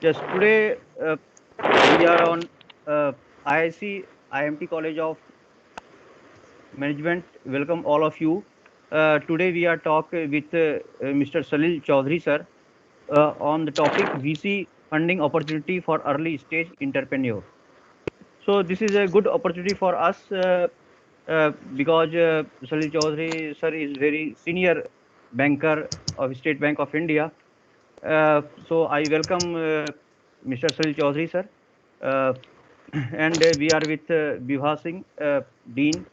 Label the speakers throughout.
Speaker 1: Yes, today we are on IIC IMT College of Management. Welcome all of you. Today we are talking with Mr. Salil Chaudhary sir on the topic VC funding opportunity for early stage entrepreneur. So this is a good opportunity for us because Salil Chaudhary sir is very senior banker of State Bank of India. So I welcome Mr. Salil Chaudhary sir. Uh, and we are with Vibha Singh, Dean,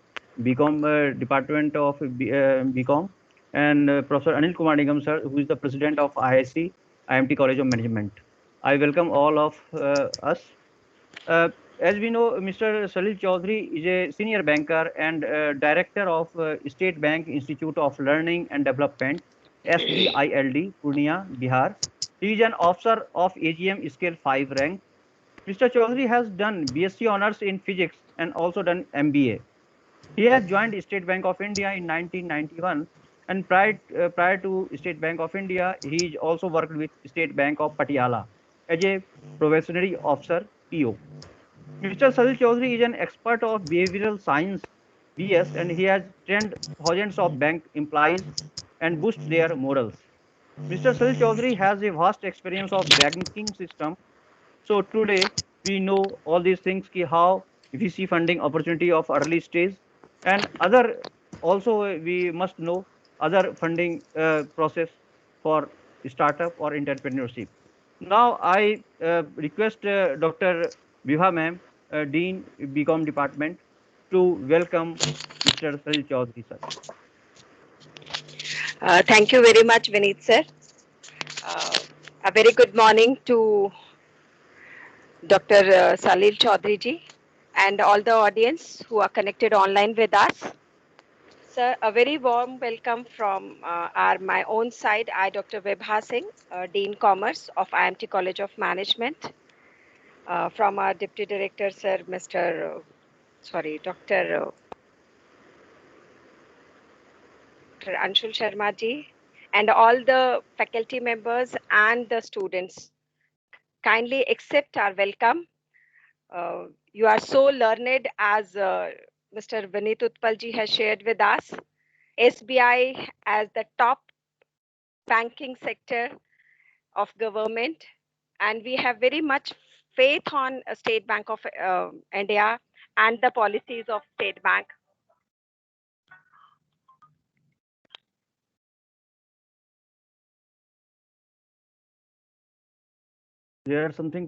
Speaker 1: BCom Department of BCom, and Professor Anil Kumar Nigam sir, who is the President of IIC, IMT College of Management. I welcome all of us. Uh, as we know, Mr. Salil Chaudhary is a senior banker and director of State Bank Institute of Learning and Development, SBILD, Purnia, Bihar. He is an officer of AGM Scale 5 rank. Mr. Chaudhary has done BSc Honors in Physics and also done MBA. He has joined State Bank of India in 1991, and prior to State Bank of India, he also worked with State Bank of Patiala as a probationary officer (PO). Mr. Salil Chaudhary is an expert of behavioral science (BS), and he has trained thousands of bank employees and boosted their morals. Mr. Salil Chaudhary has a vast experience of banking system. So today we know all these things ki how VC funding opportunity of early stage and other also we must know other funding process for startup or entrepreneurship. Now I request Dr. Vibha ma'am, Dean BCom department, to welcome Mr. Salil Chaudhary sir.
Speaker 2: Thank you very much, Vineet sir. A very good morning to Dr. Salil Chaudhary ji and all the audience who are connected online with us. Sir, a very warm welcome from my own side. I, Dr. Vibha Singh, Dean Commerce of IMT College of Management. From our Deputy Director, Sir, Dr. Anshul Sharma ji, and all the faculty members and the students. Kindly accept our welcome. You are so learned as Mr. Vineet Utpal ji has shared with us. SBI as the top banking sector of government, and we have very much faith on State Bank of India and the policies of State Bank.
Speaker 1: There something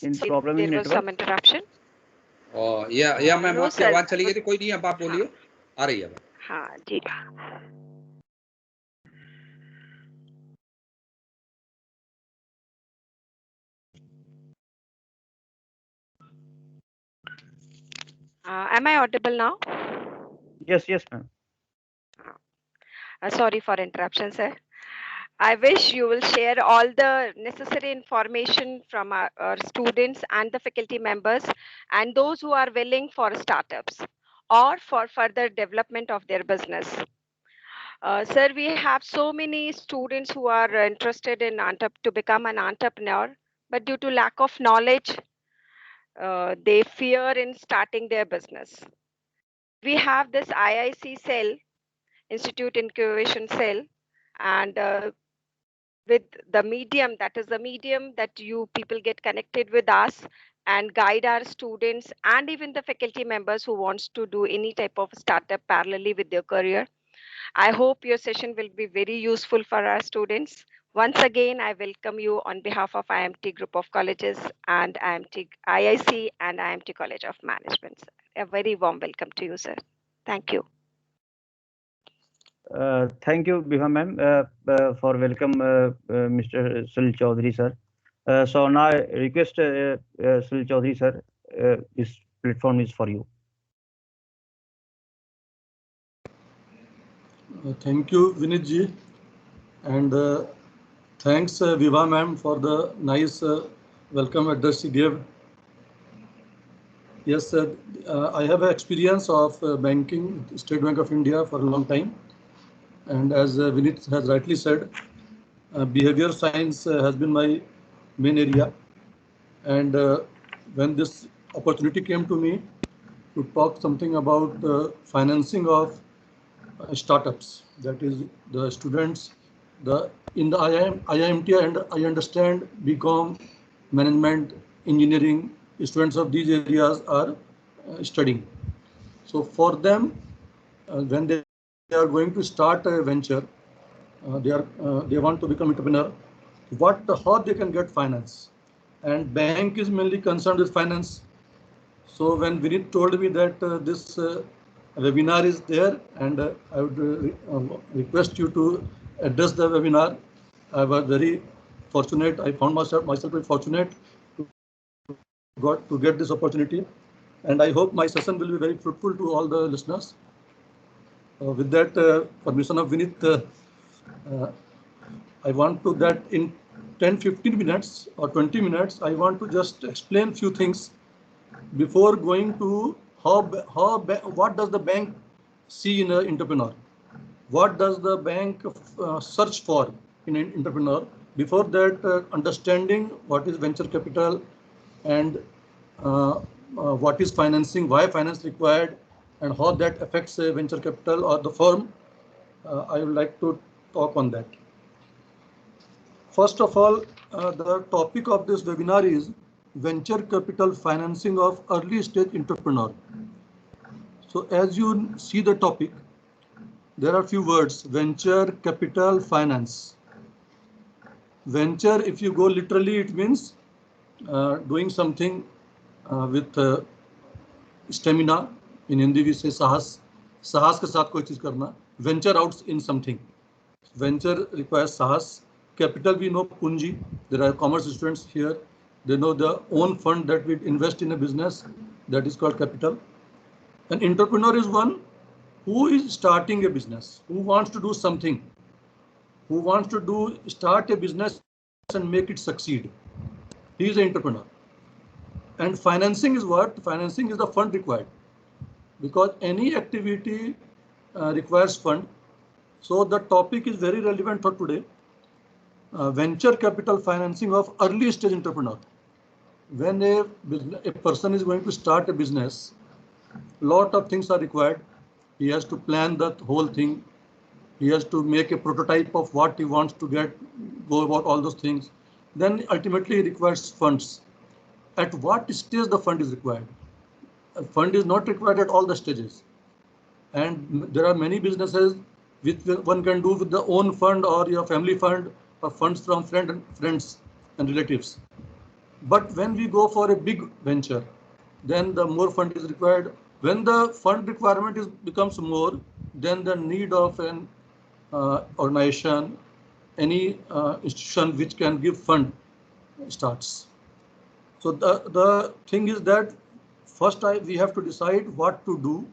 Speaker 1: in problem in
Speaker 2: There was some
Speaker 1: network.
Speaker 2: interruption.
Speaker 3: या ma'am
Speaker 2: No,
Speaker 3: आपकी
Speaker 2: sir.
Speaker 3: आवाज चली गई थी, कोई नहीं, अब आप बोलिए, आ रही है अब।
Speaker 2: हाँ जी। Am I audible now?
Speaker 1: Yes, yes, ma'am.
Speaker 2: Sorry for interruption, sir. I wish you will share all the necessary information from our students and the faculty members and those who are willing for startups or for further development of their business. Sir, we have so many students who are interested in to become an entrepreneur, but due to lack of knowledge, they fear in starting their business. We have this IIC cell, Institute Incubation Cell, and with the medium, that is the medium that you people get connected with us and guide our students and even the faculty members who wants to do any type of startup parallelly with their career. I hope your session will be very useful for our students. Once again, I welcome you on behalf of IMT Group of Colleges and IIC and IMT College of Management. A very warm welcome to you, sir. Thank you.
Speaker 1: Thank you, Bhiva ma'am, for welcome Mr. Salil Chaudhary sir. So now I request Salil Chaudhary sir, this platform is for you.
Speaker 4: Thank you, Vineet ji, and thanks Viva ma'am for the nice welcome address she gave. Yes, I have experience of banking, State Bank of India for a long time, and as Vineet has rightly said, behavior science has been my main area. And when this opportunity came to me to talk something about the financing of startups, that is the students, in the IIMT, and I understand BCom, management, engineering, students of these areas are studying. So for them, when they are going to start a venture, they want to become entrepreneur. How they can get finance, and bank is mainly concerned with finance. So when Vinit told me that this webinar is there, and I would request you to address the webinar, I was very fortunate. I found myself very fortunate to get this opportunity, and I hope my session will be very fruitful to all the listeners. With that permission of Vinit, I want to that in 10-15 minutes or 20 minutes, I want to just explain few things before going to what does the bank see in an entrepreneur? What does the bank search for in an entrepreneur? Before that, understanding what is venture capital and what is financing, why finance required, and how that affects venture capital or the firm. I would like to talk on that. First of all, the topic of this webinar is venture capital financing of early stage entrepreneur. So as you see the topic, there are few words: venture capital finance. Venture, if you go literally, it means doing something with stamina. In Hindi we say sahas. Sahas के साथ कोई चीज करना. Venture out in something. Venture requires sahas. Capital, we know punji. There are commerce students here. They know the own fund that we invest in a business. That is called capital. An entrepreneur is one who is starting a business, who wants to do something, who wants to start a business and make it succeed. He is an entrepreneur. And financing is what? Financing is the fund required, because any activity requires fund. So the topic is very relevant for today. Venture capital financing of early stage entrepreneur. When a person is going to start a business, lot of things are required. He has to plan the whole thing. He has to make a prototype of what he wants to get, go about all those things. Then ultimately he requires funds. At what stage the fund is required? A fund is not required at all the stages. And there are many businesses which one can do with the own fund or your family fund or funds from friends and relatives. But when we go for a big venture, then the more fund is required. When the fund requirement becomes more, then the need of an organization, any institution which can give fund starts. So the thing is that first we have to decide what to do.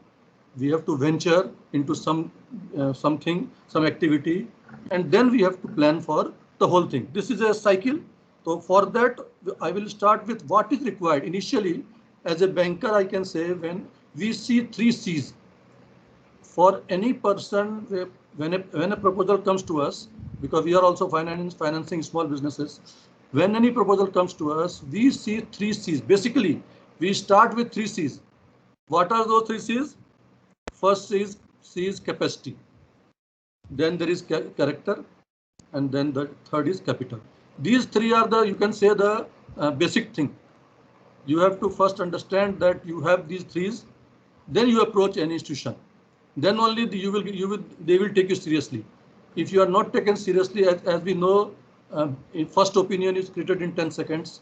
Speaker 4: We have to venture into something, some activity, and then we have to plan for the whole thing. This is a cycle. So for that, I will start with what is required. Initially, as a banker, I can say when we see 3 C's. For any person, when a proposal comes to us, because we are also financing small businesses, when any proposal comes to us, we see 3 C's. Basically, we start with 3 C's. What are those 3 C's? First C is capacity. Then there is character, and then the third is capital. These 3 are you can say the basic thing. You have to first understand that you have these 3's, then you approach any institution. Then only they will take you seriously. If you are not taken seriously, as we know, first opinion is created in 10 seconds.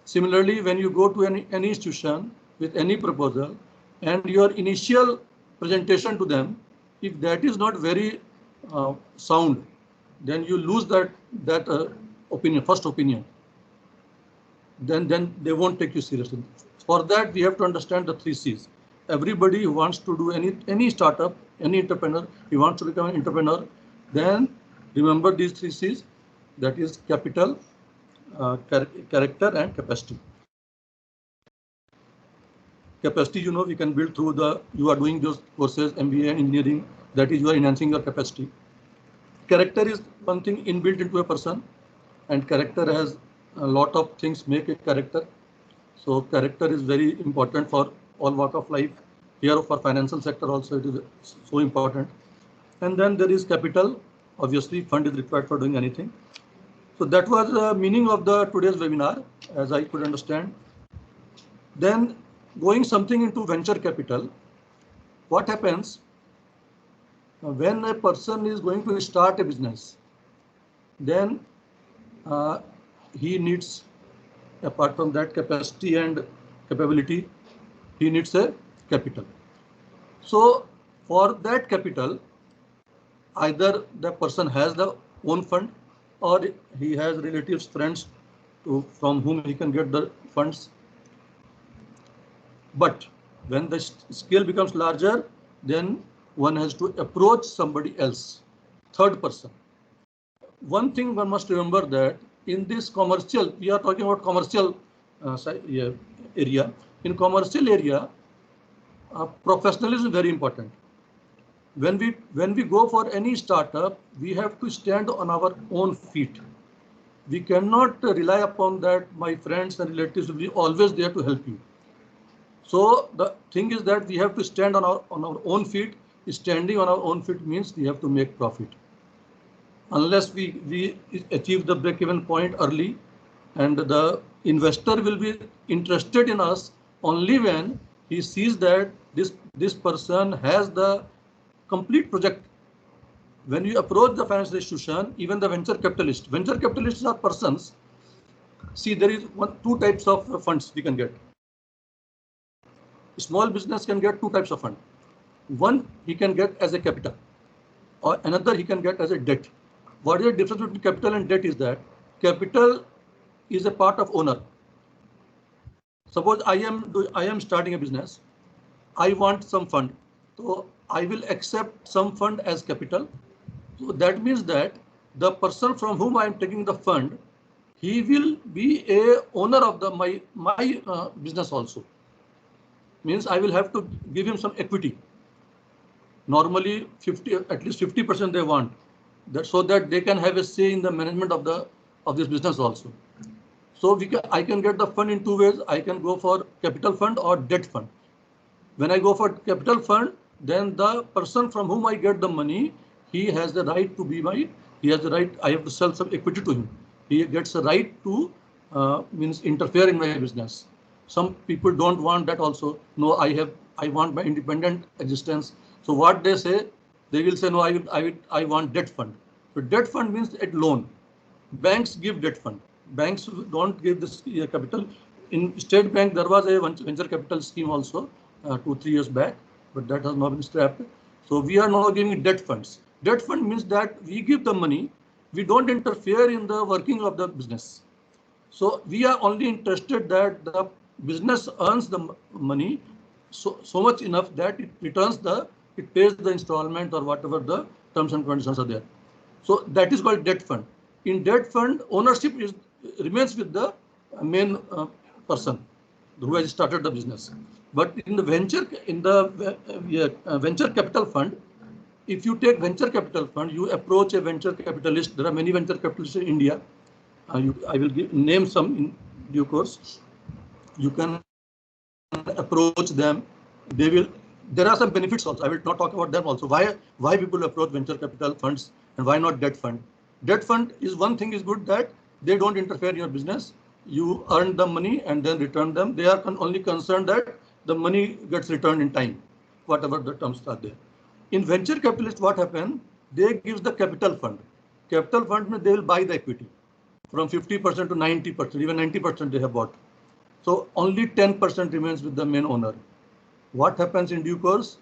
Speaker 4: Similarly, when you go to any institution with any proposal and your initial presentation to them, if that is not very sound, then you lose that opinion, first opinion. Then they won't take you seriously. For that, we have to understand the 3 C's. Everybody who wants to do any startup, any entrepreneur, he wants to become an entrepreneur, then remember these 3 C's. That is capital, character, and capacity. Capacity, we can build through you are doing those courses, MBA, engineering, that is you are enhancing your capacity. Character is one thing inbuilt into a person, and character has a lot of things make a character. So character is very important for all walk of life. Here for financial sector also it is so important. And then there is capital. Obviously, fund is required for doing anything. So that was the meaning of the today's webinar, as I could understand. Then going something into venture capital, what happens when a person is going to start a business? Then he needs, apart from that capacity and capability, he needs a capital. So for that capital, either the person has the own fund or he has relatives, friends from whom he can get the funds. But when the scale becomes larger, then one has to approach somebody else, third person. One thing one must remember that in this commercial, we are talking about commercial area. In commercial area, professionalism is very important. When we go for any startup, we have to stand on our own feet. We cannot rely upon that my friends and relatives will be always there to help you. So the thing is that we have to stand on our own feet. Standing on our own feet means we have to make profit. Unless we achieve the break-even point early, and the investor will be interested in us only when he sees that this person has the complete project. When you approach the financial institution, even the venture capitalists are persons. See, there is two types of funds we can get. Small business can get two types of fund. One he can get as a capital, or another he can get as a debt. What is the difference between capital and debt is that capital is a part of owner. Suppose I am starting a business. I want some fund. So I will accept some fund as capital. So that means that the person from whom I am taking the fund, he will be a owner of the my business also. Means I will have to give him some equity. Normally at least 50% they want, that so that they can have a say in the management of this business also. So I can get the fund in two ways. I can go for capital fund or debt fund. When I go for capital fund, then the person from whom I get the money, he has the right to be he has the right, I have to sell some equity to him. He gets the right to interfere in my business. Some people don't want that also. No, I want my independent existence. So what they say, they will say, no, I want debt fund. So debt fund means a loan. Banks give debt fund. Banks don't give this capital. In State Bank, there was a venture capital scheme also 2-3 years back, but that has not been scrapped. So we are now giving debt funds. Debt fund means that we give the money. We don't interfere in the working of the business. So we are only interested that the business earns the money so much enough that it pays the installment or whatever the terms and conditions are there. So that is called debt fund. In debt fund, ownership remains with the main person who has started the business. But in the venture capital fund, if you take venture capital fund, you approach a venture capitalist. There are many venture capitalists in India. I will name some in due course. You can approach them. There are some benefits also. I will not talk about them also. Why people approach venture capital funds and why not debt fund? Debt fund is one thing is good that they don't interfere in your business. You earn the money and then return them. They are only concerned that the money gets returned in time, whatever the terms are there. In venture capitalist, what happens? They give the capital fund. Capital fund means they will buy the equity from 50% to 90%, even 90% they have bought. So only 10% remains with the main owner. What happens in due course?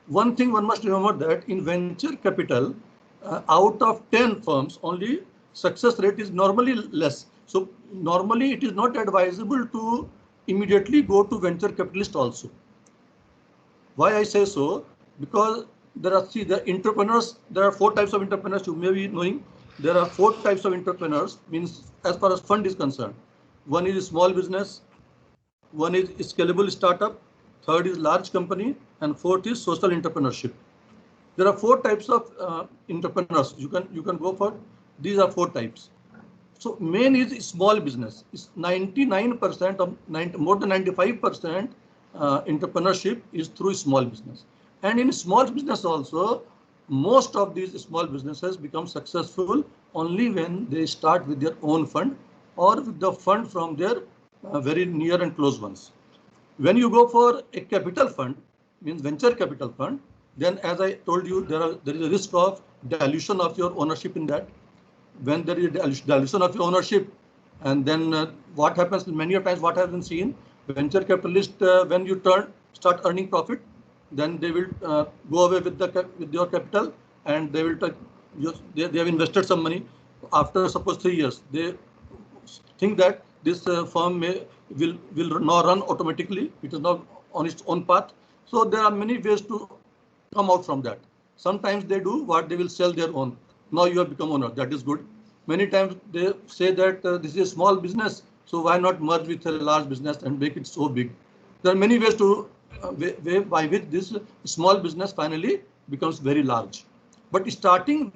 Speaker 4: One thing one must remember that in venture capital, out of 10 firms, only success rate is normally less. So normally it is not advisable to immediately go to venture capitalist also. Why I say so? Because there are the entrepreneurs. There are 4 types of entrepreneurs you may be knowing. There are 4 types of entrepreneurs, means as far as fund is concerned. One is small business, one is scalable startup, third is large company, and fourth is social entrepreneurship. There are 4 types of entrepreneurs you can go for. These are 4 types. So main is small business. It's 99% of more than 95% entrepreneurship is through small business. And in small business also, most of these small businesses become successful only when they start with their own fund or with the fund from their very near and close ones. When you go for a capital fund, means venture capital fund, then as I told you, there is a risk of dilution of your ownership in that. When there is dilution of your ownership, and then what happens many times, what has been seen, venture capitalists, when you start earning profit, then they will go away with your capital, and they will they have invested some money. After suppose 3 years, they think that this firm will now run automatically. It is not on its own path. So there are many ways to come out from that. Sometimes they do what they will sell their own. Now you have become owner. That is good. Many times they say that this is a small business, so why not merge with a large business and make it so big? There are many ways to by which this small business finally becomes very large. But starting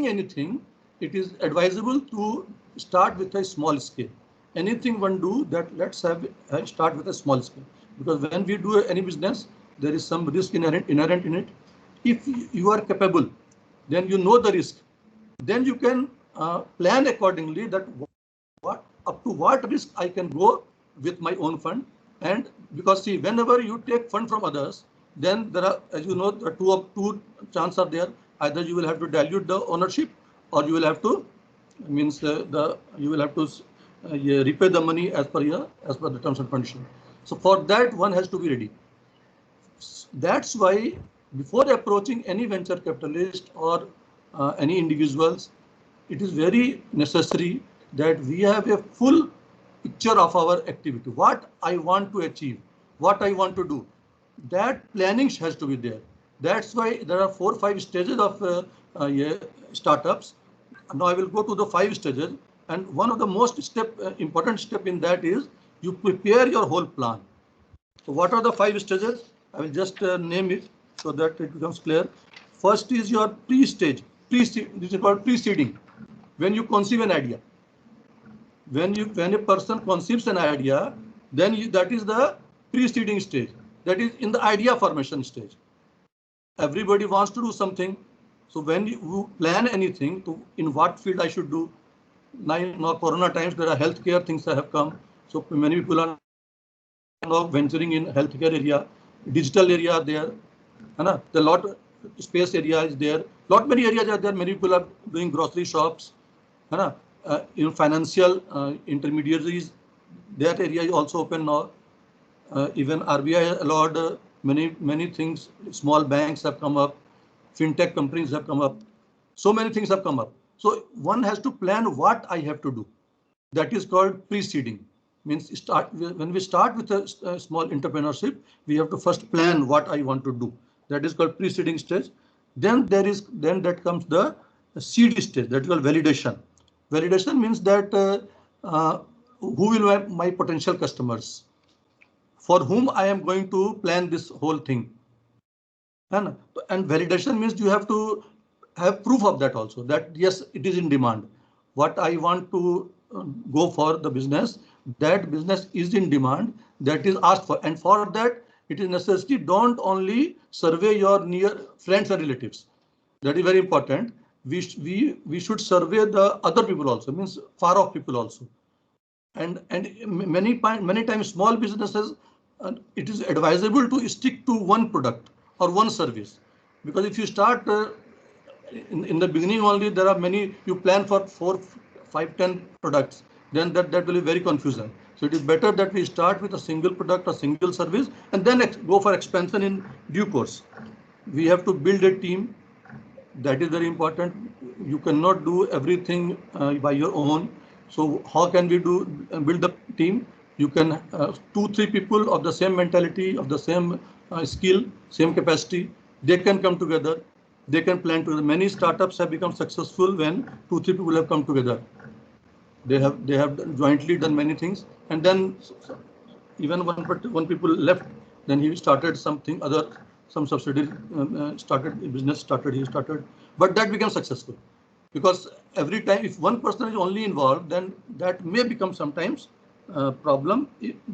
Speaker 4: anything, it is advisable to start with a small scale. Anything one do, that let's start with a small scale, because when we do any business, there is some risk inherent in it. If you are capable, then you know the risk, then you can plan accordingly that up to what risk I can go with my own fund. And because see, whenever you take fund from others, then there are, as you know, the two chances are there. Either you will have to dilute the ownership, or you will have to repay the money as per the terms and conditions. So for that, one has to be ready. That's why before approaching any venture capitalist or any individuals, it is very necessary that we have a full picture of our activity, what I want to achieve, what I want to do. That planning has to be there. That's why there are 4 or 5 stages of startups. Now I will go to the 5 stages, and one of the most important step in that is you prepare your whole plan. So what are the 5 stages? I will just name it so that it becomes clear. First is your pre-stage. This is called preceding. When you conceive an idea, when a person conceives an idea, then that is the preceding stage. That is in the idea formation stage. Everybody wants to do something. So when you plan anything, in what field I should do. Now Corona times, there are healthcare things that have come. So many people are now venturing in healthcare area, digital area there. The lot space area is there. Many areas are there. Many people are doing grocery shops. In financial intermediaries, that area is also open now. Even RBI allowed many things. Small banks have come up. Fintech companies have come up. So many things have come up. So one has to plan what I have to do. That is called preceding. Means when we start with a small entrepreneurship, we have to first plan what I want to do. That is called preceding stage. Then that comes the seed stage. That is called validation. Validation means that who will be my potential customers, for whom I am going to plan this whole thing. And validation means you have to have proof of that also, that yes, it is in demand. What I want to go for the business, that business is in demand, that is asked for. And for that, it is necessary, don't only survey your near friends and relatives. That is very important. We should survey the other people also, means far off people also. And many times small businesses, it is advisable to stick to one product or one service, because if you start in the beginning only, there are many, you plan for 4, 5, 10 products, then that will be very confusing. So it is better that we start with a single product or single service, and then go for expansion in due course. We have to build a team. That is very important. You cannot do everything by your own. So how can we build the team? You can 2, 3 people of the same mentality, of the same skill, same capacity, they can come together. They can plan together. Many startups have become successful when 2, 3 people have come together. They have jointly done many things, and then even one people left, then he started something other, some subsidiary started, but that became successful. because every time if one person is only involved, then that may become sometimes problem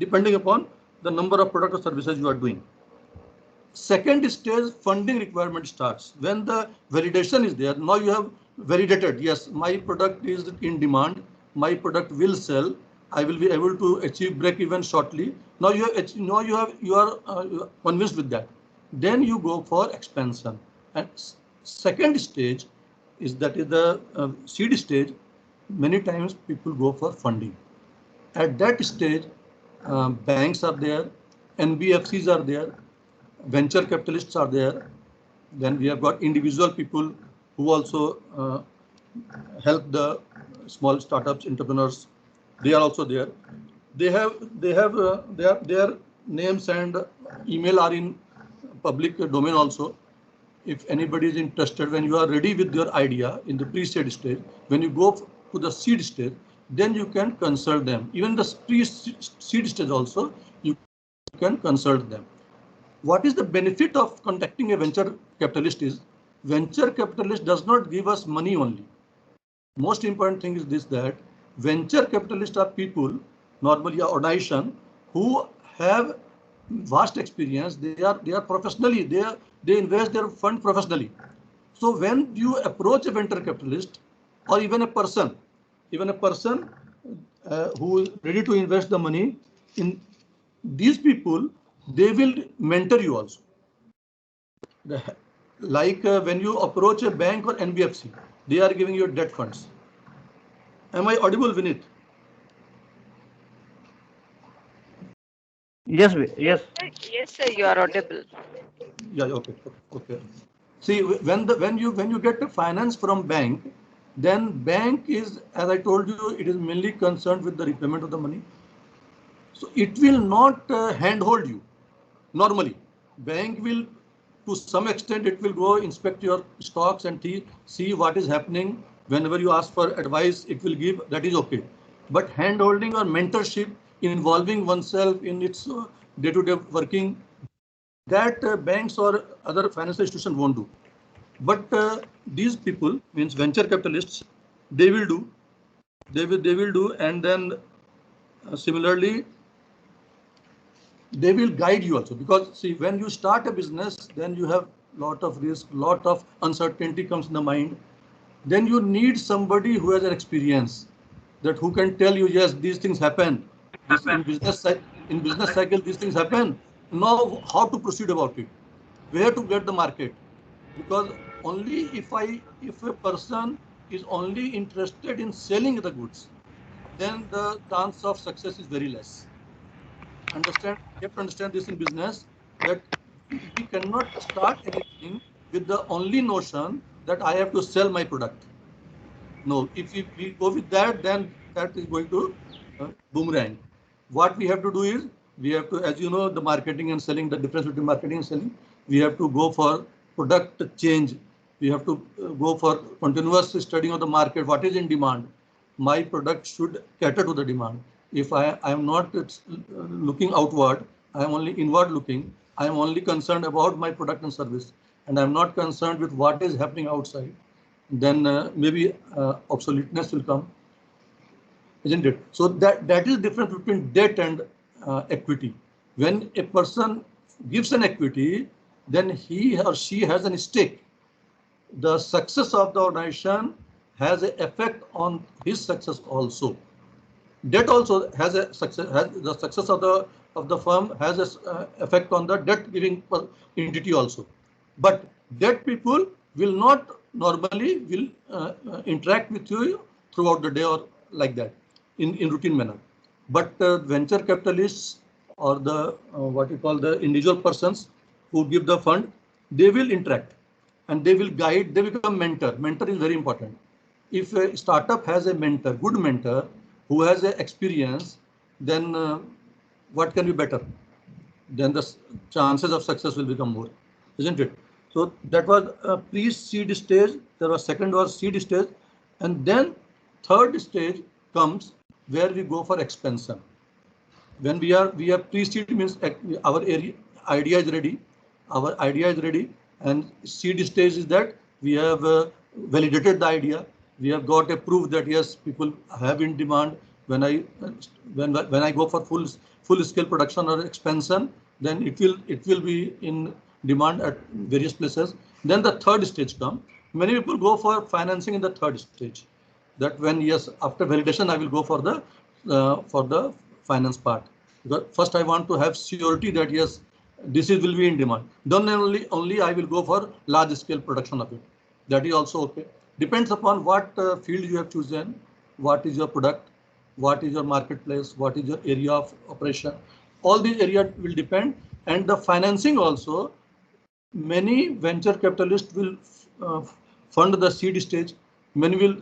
Speaker 4: depending upon the number of product or services you are doing. Second stage, funding requirement starts. When the validation is there, now you have validated, yes, my product is in demand, my product will sell, I will be able to achieve break even shortly. Now you are convinced with that. Then you go for expansion. And second stage is the seed stage. Many times people go for funding. At that stage, banks are there, NBFCs are there, venture capitalists are there. Then we have got individual people who also help the small startups, entrepreneurs. They are also there. Their names and email are in public domain also. If anybody is interested, when you are ready with your idea in the pre-seed stage, when you go to the seed stage, then you can consult them. Even the pre-seed stage also, you can consult them. What is the benefit of contacting a venture capitalist is, venture capitalist does not give us money only. Most important thing is this, that venture capitalists are people, normally an organization, who have vast experience. They are professionally, they invest their fund professionally. So when you approach a venture capitalist or even a person who is ready to invest the money in these people, they will mentor you also. Like when you approach a bank or NBFC, they are giving you debt funds. Am I audible, Vinit?
Speaker 1: Yes, yes.
Speaker 2: Yes, sir, you are audible.
Speaker 4: Yeah, okay. See, when you get the finance from bank, then bank is, as I told you, it is mainly concerned with the repayment of the money. So it will not handhold you. Normally, bank will, to some extent, it will go inspect your stocks and see what is happening. Whenever you ask for advice, it will give, that is okay. But hand-holding or mentorship, involving oneself in its day-to-day working, that banks or other financial institutions won't do. But these people, means venture capitalists, they will do. They will do, and then similarly, they will guide you also, because see, when you start a business, then you have lot of risk, lot of uncertainty comes in the mind. Then you need somebody who has an experience, that who can tell you, yes, these things happen. This in business cycle, these things happen. Now, how to proceed about it? Where to get the market? Because only if a person is only interested in selling the goods, then the chance of success is very less. Understand, you have to understand this in business, that we cannot start anything with the only notion that I have to sell my product. No, if we go with that, then that is going to boomerang. What we have to do is, we have to, as you know, the marketing and selling, the difference between marketing and selling, we have to go for product change. We have to go for continuous studying of the market, what is in demand. My product should cater to the demand. If I am not looking outward, I am only inward looking, I am only concerned about my product and service, and I am not concerned with what is happening outside, then maybe obsoleteness will come, isn't it? So that is the difference between debt and equity. When a person gives an equity, then he or she has a stake. The success of the organization has an effect on his success also. Debt also has a success. The success of the firm has an effect on the debt giving entity also. But debt people will not normally will interact with you throughout the day or like that in routine manner. But venture capitalists or the what you call the individual persons who give the fund, they will interact and they will guide. They become mentor. Mentor is very important. If a startup has a mentor, good mentor, who has a experience, then what can be better? Then the chances of success will become more, isn't it? So that was a pre-seed stage. There was second was seed stage, and then third stage comes where we go for expansion. When we are pre-seed means our idea is ready. Our idea is ready, and seed stage is that we have validated the idea. We have got a proof that yes, people have in demand. When I go for full scale production or expansion, then it will be in demand at various places. Then the third stage comes. Many people go for financing in the third stage. That when yes, after validation, I will go for the finance part. Because first I want to have surety that yes, this will be in demand. Then only I will go for large scale production of it. That is also okay. Depends upon what field you have chosen, what is your product, what is your marketplace, what is your area of operation. All these areas will depend, and the financing also. Many venture capitalists will fund the seed stage. Many will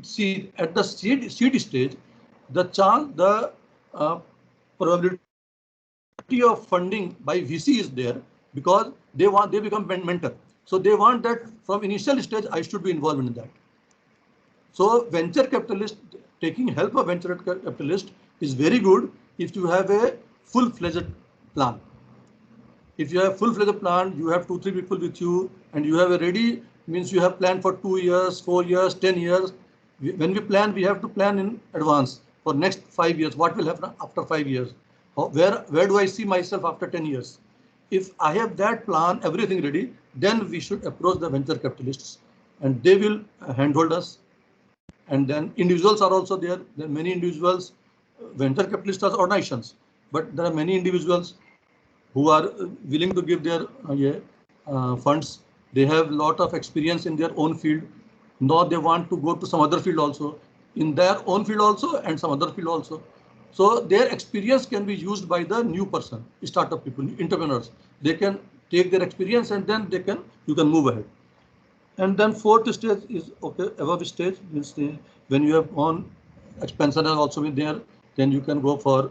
Speaker 4: see at the seed stage, the probability of funding by VC is there, because they become mentor. So they want that from initial stage I should be involved in that. So venture capitalist, taking help of venture capitalist is very good if you have a full-fledged plan. If you have full-fledged plan, you have 2-3 people with you, and you have a ready, means you have planned for 2 years, 4 years, 10 years. When we plan, we have to plan in advance for next 5 years. What will happen after 5 years? Where do I see myself after 10 years? If I have that plan, everything ready, then we should approach the venture capitalists, and they will handhold us. And then individuals are also there. There are many individuals, venture capitalists are organizations, but there are many individuals who are willing to give their funds. They have a lot of experience in their own field. Now they want to go to some other field also, in their own field also, and some other field also. So their experience can be used by the new person, startup people, entrepreneurs. They can take their experience, and then you can move ahead. And then fourth stage is okay. Above stage means when you have gone, expansion has also been there. Then you can go for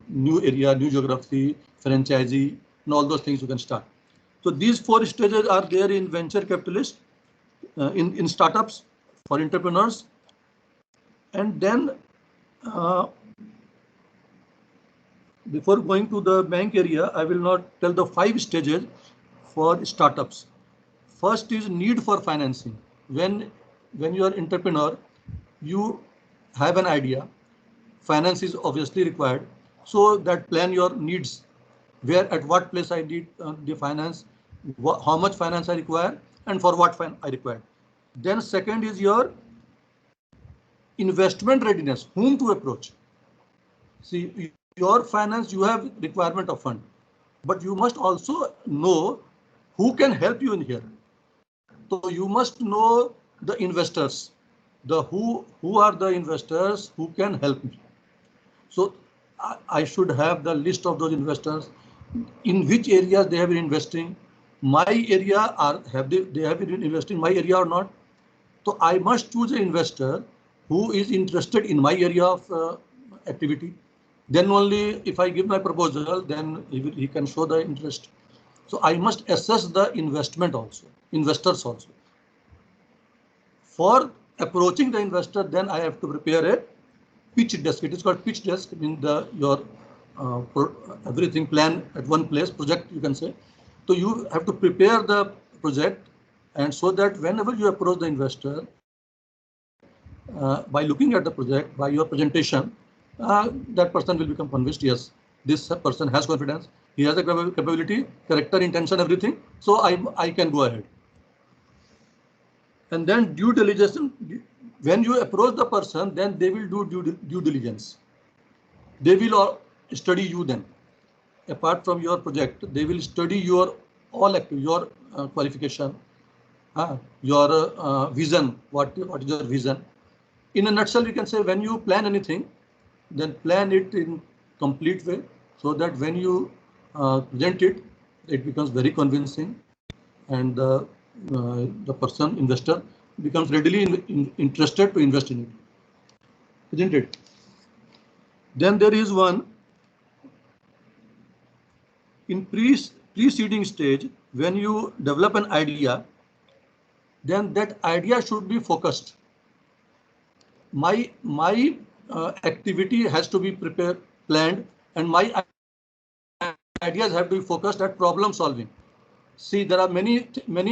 Speaker 4: new area, new geography, franchisee, and all those things you can start. So these 4 stages are there in venture capitalist, in startups for entrepreneurs. And then before going to the bank area, I will not tell the 5 stages for startups. First is need for financing. When you are entrepreneur, you have an idea. Finance is obviously required. So that plan your needs. Where at what place I need the finance, how much finance I require, and for what I require. Then second is your investment readiness. Whom to approach? See, your finance, you have requirement of fund, but you must also know who can help you in here. So you must know the investors, who are the investors who can help me. So I should have the list of those investors, in which areas they have been investing, my area, they have been investing in my area or not. So I must choose an investor who is interested in my area of activity. Then only if I give my proposal, then he can show the interest. So I must assess the investors also. For approaching the investor, then I have to prepare a pitch desk. It is called pitch desk. In your everything plan at one place, project you can say. So you have to prepare the project, and so that whenever you approach the investor, by looking at the project, by your presentation, that person will become convinced. Yes, this person has confidence. He has a capability, character, intention, everything. So I can go ahead. And then due diligence. When you approach the person, then they will do due diligence. They will study you then. Apart from your project, they will study your qualification, your vision. What is your vision? In a nutshell, you can say when you plan anything, then plan it in complete way, so that when you present it, it becomes very convincing, and the investor becomes readily interested to invest in it, isn't it? Then there is one in preceding stage. When you develop an idea, then that idea should be focused. My activity has to be planned, and my ideas have to be focused at problem solving. See, there are many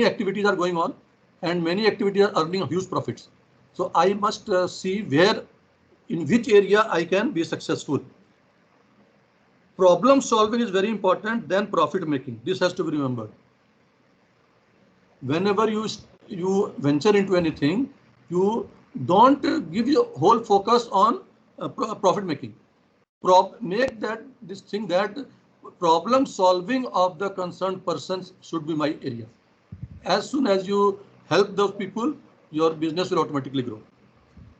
Speaker 4: activities are going on. and many activities are earning huge profits. So I must see where, in which area I can be successful. Problem solving is very important, then profit making. This has to be remembered. Whenever you venture into anything, you don't give your whole focus on profit making. Make that this thing that problem solving of the concerned persons should be my area. As soon as you help those people, your business will automatically grow.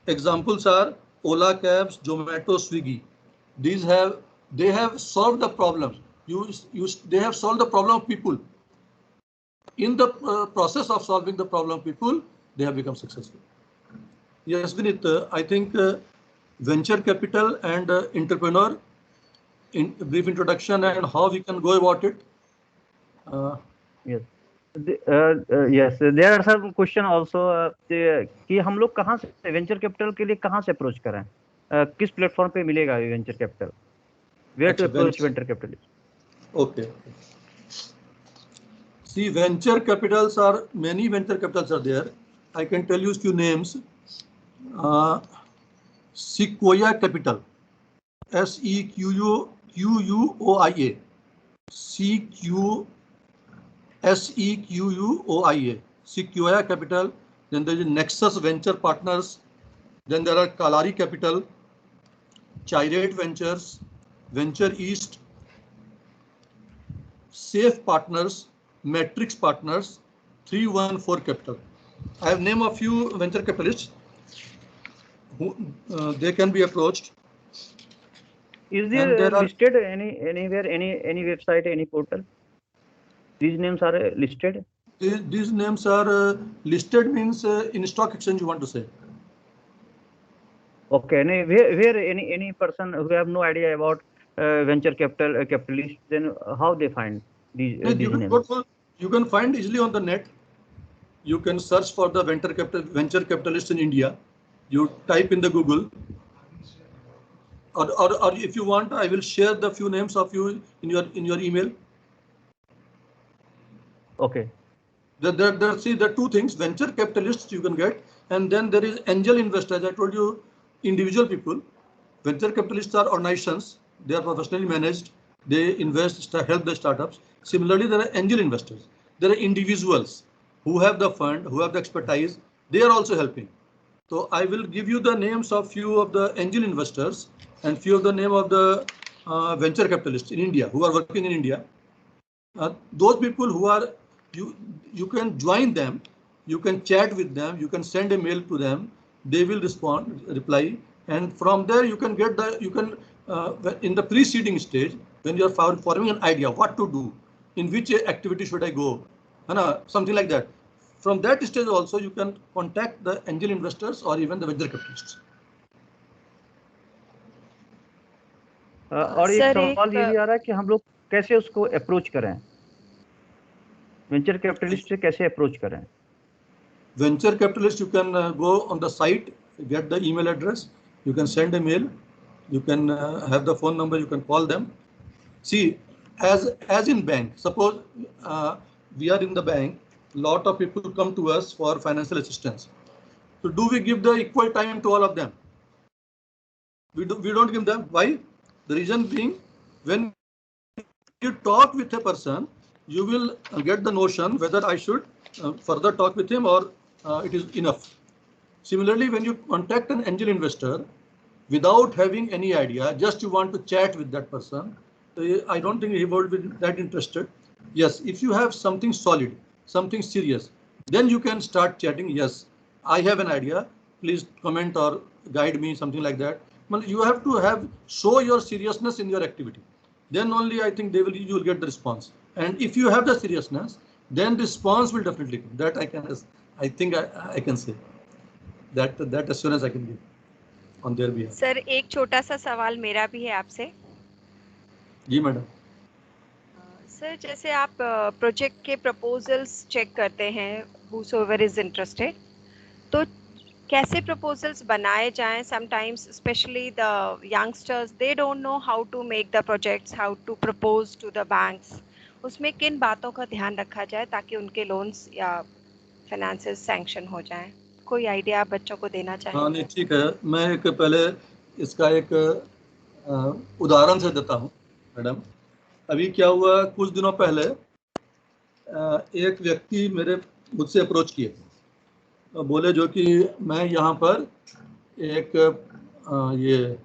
Speaker 4: Examples are Ola Cabs, Zomato, Swiggy. They have solved the problems. They have solved the problem of people. In the process of solving the problem of people, they have become successful. Yes, Vinit, I think venture capital and entrepreneur, in brief introduction and how we can go about it.
Speaker 1: Yes. Yes, there are some question also कि हम लोग कहाँ से venture capital के लिए कहाँ से approach करें, किस प्लेटफॉर्म पे मिलेगा venture capital, where to approach venture capitalist?
Speaker 4: Okay. See, venture capitals are, many venture capitals are there. I can tell you few names. Sequoia Capital, SEQUOIA, SEQUOIA, Sequoia Capital. Then there is Nexus Venture Partners. Then there are Kalari Capital, Chirate Ventures, Venture East, Safe Partners, Matrix Partners, 314 Capital. I have named a few venture capitalists who they can be approached.
Speaker 1: Is there listed anywhere, any website, any portal? These names are listed.
Speaker 4: These names are listed means in stock exchange, you want to say?
Speaker 1: Okay, where any person who have no idea about venture capitalist, then how they find these names?
Speaker 4: You can find easily on the net. You can search for the venture capitalist in India. You type in the Google, or if you want, I will share the few names of you in your email.
Speaker 1: Okay.
Speaker 4: See, there are two things: venture capitalists you can get, and then there is angel investors. I told you, individual people. Venture capitalists are organizations. They are professionally managed. They invest, help the startups. Similarly, there are angel investors. There are individuals who have the fund, who have the expertise. They are also helping. So I will give you the names of few of the angel investors and few of the name of the venture capitalists in India who are working in India. Those people who are, you can join them, you can chat with them, you can send a mail to them. They will reply, and from there you can get in the preceding stage, when you are forming an idea what to do, in which activity should I go, something like that. From that stage also you can contact the angel investors or even the venture capitalists.
Speaker 1: और एक सवाल ये भी आ रहा है कि हम लोग कैसे उसको अप्रोच करें, वेंचर कैपिटलिस्ट से कैसे अप्रोच करें?
Speaker 4: Venture capitalist, you can go on the site, get the email address, you can send a mail, you can have the phone number, you can call them. See, as in bank, suppose we are in the bank, lot of people come to us for financial assistance. So do we give the equal time to all of them? We don't give them. Why? The reason being, when you talk with a person, you will get the notion whether I should further talk with him or it is enough. Similarly, when you contact an angel investor without having any idea, just you want to chat with that person, I don't think he would be that interested. Yes, if you have something solid, something serious, then you can start chatting. Yes, I have an idea. Please comment or guide me, something like that. But you have to show your seriousness in your activity. Then only I think you will get the response. And if you have the seriousness, then the response will definitely come. That I think I can say that assurance I can give on their behalf.
Speaker 2: Sir एक छोटा सा सवाल मेरा भी है आपसे.
Speaker 4: जी madam.
Speaker 2: Sir जैसे आप प्रोजेक्ट के प्रपोजल्स चेक करते हैं, whosoever is interested, तो कैसे प्रपोजल्स बनाए जाएं? Sometimes especially the youngsters, they don't know how to make the projects, how to propose to the banks. उसमें किन बातों का ध्यान रखा जाए ताकि उनके लोन्स या फाइनेंसेस सैंक्शन हो जाएं। कोई आइडिया आप बच्चों को देना
Speaker 4: हाँ
Speaker 2: चाहेंगे?
Speaker 4: नहीं ठीक है, मैं एक पहले इसका एक उदाहरण से देता हूँ मैडम। अभी क्या हुआ, कुछ दिनों पहले एक व्यक्ति मेरे मुझसे अप्रोच किए थे, बोले जो कि मैं यहाँ पर एक ये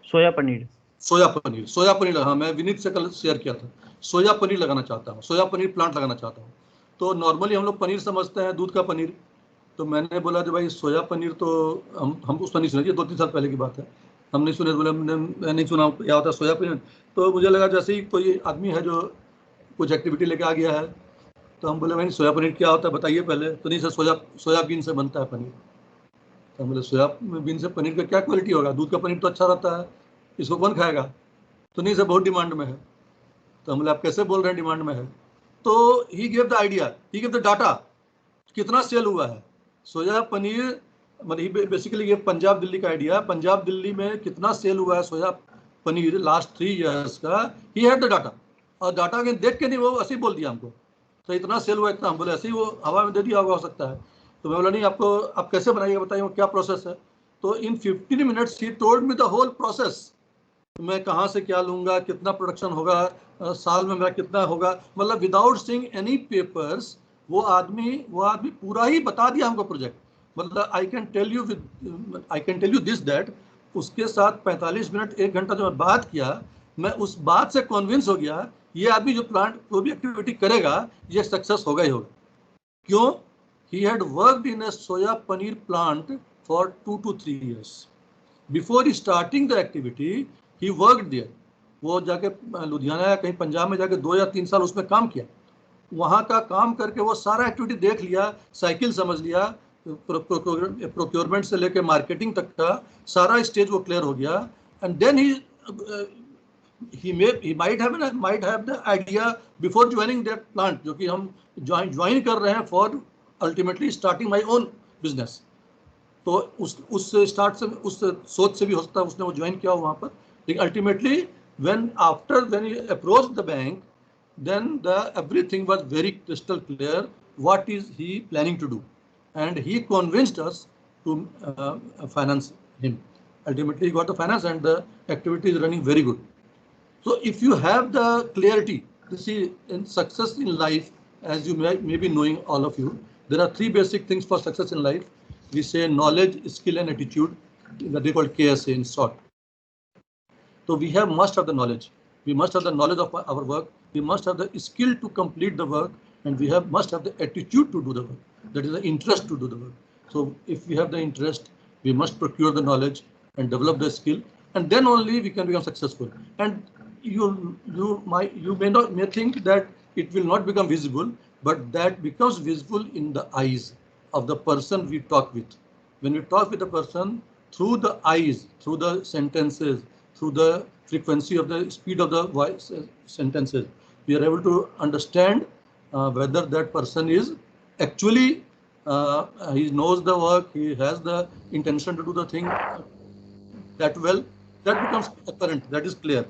Speaker 1: सोया पनीर।
Speaker 4: सोया पनीर, हाँ मैं विनीत से कल शेयर किया था, सोया पनीर लगाना चाहता हूँ, सोया पनीर प्लांट लगाना चाहता हूँ। तो नॉर्मली हम लोग पनीर समझते हैं दूध का पनीर, तो मैंने बोला कि भाई सोया पनीर तो हम उसका नहीं सुने, 2-3 साल पहले की बात है, हम नहीं सुने, बोले मैं नहीं सुना क्या होता है सोया पनीर। तो मुझे लगा जैसे ही कोई आदमी है जो कुछ एक्टिविटी लेके आ गया है, तो हम बोले भाई सोया पनीर क्या होता है बताइए पहले। तो नहीं सर, सोयाबीन से बनता है पनीर। तो हम बोले सोयाबीन से पनीर का क्या क्वालिटी होगा, दूध का पनीर तो अच्छा रहता है, इसको कौन खाएगा। तो नहीं सर बहुत डिमांड में है। तो हम बोले आप कैसे बोल रहे हैं डिमांड में है। तो he gave the idea, he gave the data, कितना सेल हुआ है सोया पनीर। मतलब बेसिकली ये पंजाब दिल्ली का आइडिया, पंजाब दिल्ली में कितना सेल हुआ है सोया पनीर लास्ट 3 ईयर्स का, ही हैड द डाटा। और डाटा के देख के नहीं, वो ऐसे ही बोल दिया हमको, तो इतना सेल हुआ इतना। हम बोले ऐसे ही वो हवा में दे दिया होगा, हो सकता है। तो मैं बोला नहीं, आपको आप कैसे बनाइएगा बताइए, वो क्या प्रोसेस है। तो in 15 minutes he told me the whole process, मैं कहाँ से क्या लूँगा, कितना प्रोडक्शन होगा, साल में मेरा कितना होगा, मतलब विदाउट सीइंग एनी पेपर्स वो आदमी पूरा ही बता दिया हमको प्रोजेक्ट। मतलब I can tell you this that उसके साथ 45 मिनट 1 घंटा जो मैं बात किया, मैं उस बात से कन्विंस हो गया ये आदमी जो प्लांट कोई भी एक्टिविटी करेगा ये सक्सेस होगा ही होगा। क्यों? He had worked in a soya paneer plant for 2 to 3 years before starting the activity. He worked there, वो जाके लुधियाना या कहीं पंजाब में जाके 2 या 3 साल उसमें काम किया। वहाँ का काम करके वो सारा एक्टिविटी देख लिया, साइकिल समझ लिया, प्रोक्योरमेंट से लेके मार्केटिंग तक का सारा स्टेज वो क्लियर हो गया। And then he might have the idea before joining that plant, जो कि हम ज्वाइन कर रहे हैं for ultimately starting my own business. तो उस स्टार्ट से, उस सोच से भी हो सकता है उसने वो ज्वाइन किया हो वहाँ पर। लेकिन ultimately when he approached the bank, then everything was very crystal clear what is he planning to do, and he convinced us to finance him. Ultimately he got the finance and the activity is running very good. So if you have the clarity, you see, in success in life, as you may be knowing, all of you, there are 3 basic things for success in life. We say knowledge, skill and attitude, that they call KSA in short. So we must have the knowledge. We must have the knowledge of our work. We must have the skill to complete the work, and we must have the attitude to do the work. That is the interest to do the work. So if we have the interest, we must procure the knowledge and develop the skill, and then only we can become successful. And you may think that it will not become visible, but that becomes visible in the eyes of the person we talk with. When we talk with a person, through the eyes, through the sentences, through the frequency of the speed of the voice sentences, we are able to understand whether that person is actually he knows the work, he has the intention to do the thing that well. That becomes apparent, that is clear.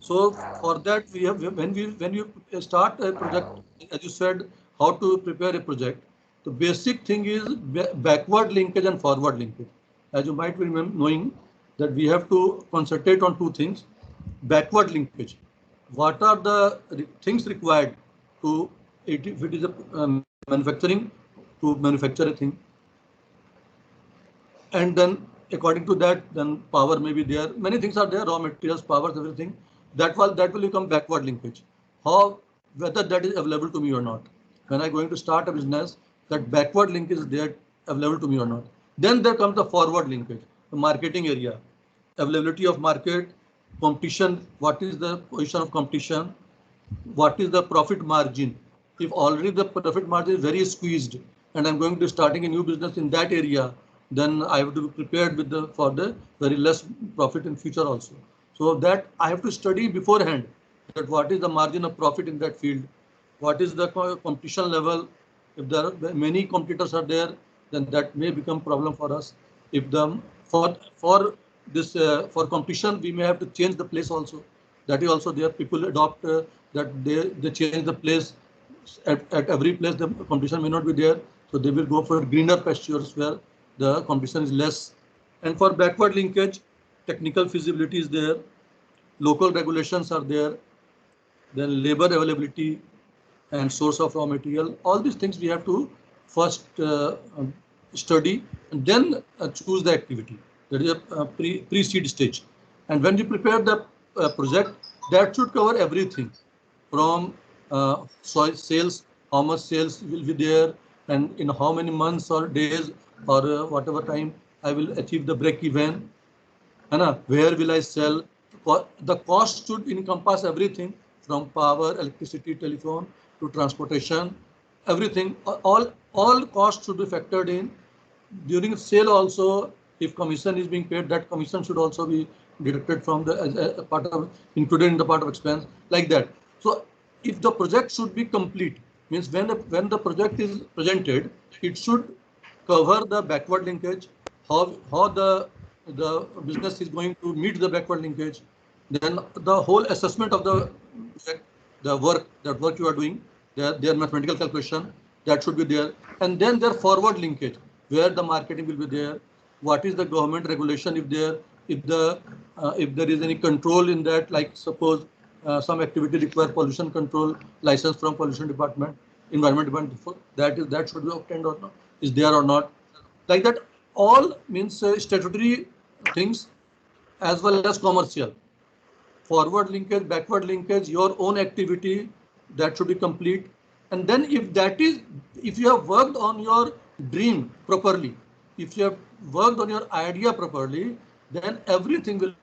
Speaker 4: So for that we have, when you start a project, as you said, how to prepare a project, the basic thing is backward linkage and forward linkage. As you might be knowing that we have to concentrate on 2 things. Backward linkage, what are the things required to, if it is a manufacturing, to manufacture a thing, and then according to that, then power may be there, many things are there, raw materials, powers, everything. That will become backward linkage. How, whether that is available to me or not. When I'm going to start a business, that backward link is there available to me or not. Then there comes the forward linkage, the marketing area, availability of market, competition, what is the position of competition, what is the profit margin. If already the profit margin is very squeezed and I'm going to starting a new business in that area, then I have to be prepared for the very less profit in future also. So that I have to study beforehand that what is the margin of profit in that field, what is the competition level. If there are many competitors are there, then that may become problem for us. If for competition we may have to change the place also. That is also there. People adopt that they change the place. At every place the competition may not be there, so they will go for greener pastures where the competition is less. And for backward linkage, technical feasibility is there, local regulations are there, then labor availability and source of raw material. All these things we have to first study and then choose the activity. That is a pre-seed stage. And when you prepare the project, that should cover everything from soil sales, how much sales will be there, and in how many months or days or whatever time I will achieve the break even. Where will I sell? The cost should encompass everything from power, electricity, telephone to transportation, everything. All costs should be factored in. During sale also, if commission is being paid, that commission should also be deducted from the as part of included in the part of expense, like that. So if the project should be complete, means when the project is presented, it should cover the backward linkage, how the business is going to meet the backward linkage, then the whole assessment of the work you are doing, their mathematical calculation, that should be there, and then their forward linkage, where the marketing will be there, what is the government regulation if there is any control in that, like suppose some activity require pollution control license from pollution department, environment department, that should be obtained or not, is there or not, like that. All means statutory things as well as commercial, forward linkage, backward linkage, your own activity, that should be complete. And then if you have worked on your dream properly, if you have worked on your idea properly, then everything will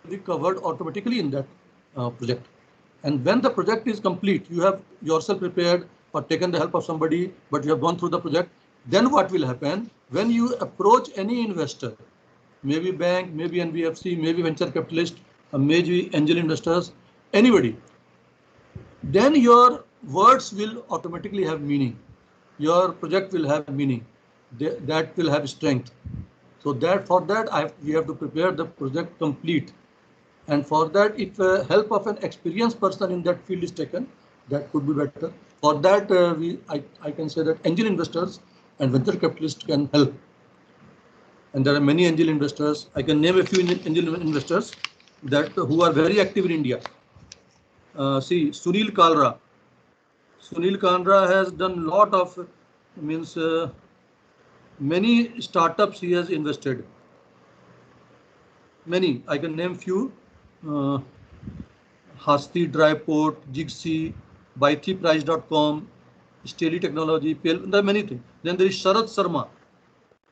Speaker 4: be covered automatically in that project. And when the project is complete, you have yourself prepared or taken the help of somebody, but you have gone through the project, then what will happen when you approach any investor, maybe bank, maybe NBFC, maybe venture capitalist, maybe angel investors, anybody, then your words will automatically have meaning. Your project will have meaning. That will have strength. So for that we have to prepare the project complete. And for that, if help of an experienced person in that field is taken, that could be better. For that, I can say that angel investors and venture capitalists can help. And there are many angel investors. I can name a few angel investors who are very active in India. See, Sunil Kalra. Sunil Kalra has done a lot of, many startups he has invested. Many, I can name few. Hasti Dryport, Jigsaw, BuyThePrice.com, Stely Technology, there are many things. Then there is Sharad Sharma.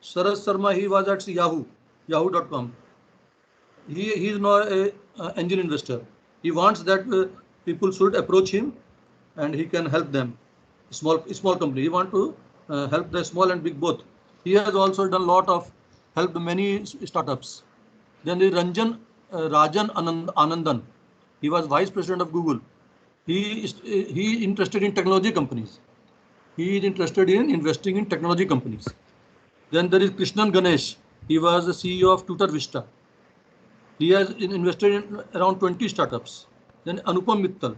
Speaker 4: Sharad Sharma, he was at Yahoo.com. He is now an angel investor. He wants that people should approach him and he can help them. Small company. He wants to help the small and big both. He has also done a lot of helped many startups. Then there is Rajan Anandan. He was vice president of Google. He is interested in technology companies. He is interested in investing in technology companies. Then there is Krishnan Ganesh. He was the CEO of Tutor Vista. He has invested in around 20 startups. Then Anupam Mittal.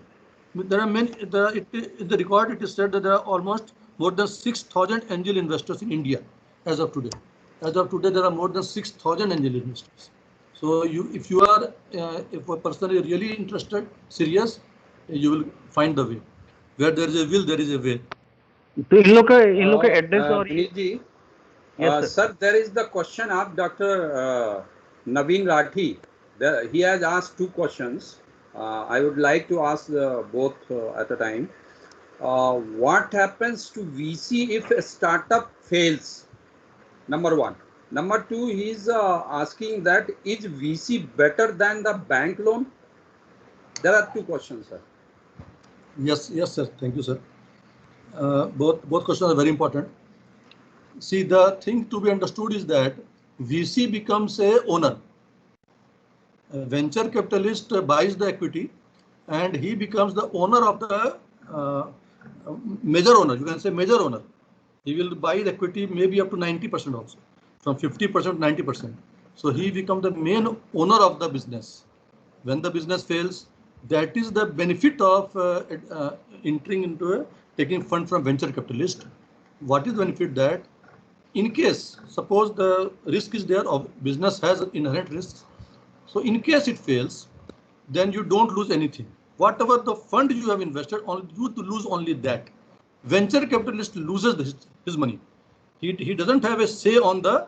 Speaker 4: There are many. In the record, it is said that there are almost more than 6,000 angel investors in India as of today. As of today, there are more than 6,000 angel investors. So if a person is really interested, serious, you will find the way. Where there is a will, there is a way.
Speaker 1: तो इन लोग का address और
Speaker 3: Vineet ji, sir, there is the question of Dr. Naveen Rathi. He has asked two questions. I would like to ask both at a time. What happens to VC if a startup fails? Number one. Number two, he is asking that is VC better than the bank loan? There are two questions, sir.
Speaker 4: Yes, sir. Thank you, sir. Both questions are very important. See, the thing to be understood is that VC becomes a owner. A venture capitalist buys the equity, and he becomes the owner of the major owner. You can say major owner. He will buy the equity maybe up to 90% also, from 50% to 90%. So he becomes the main owner of the business. When the business fails, That is the benefit of entering into taking fund from venture capitalist. What is the benefit? That in case, suppose the risk is there, of business has inherent risks. So in case it fails, then you don't lose anything. Whatever the fund you have invested, you to lose only that. Venture capitalist loses his money. He doesn't have a say on the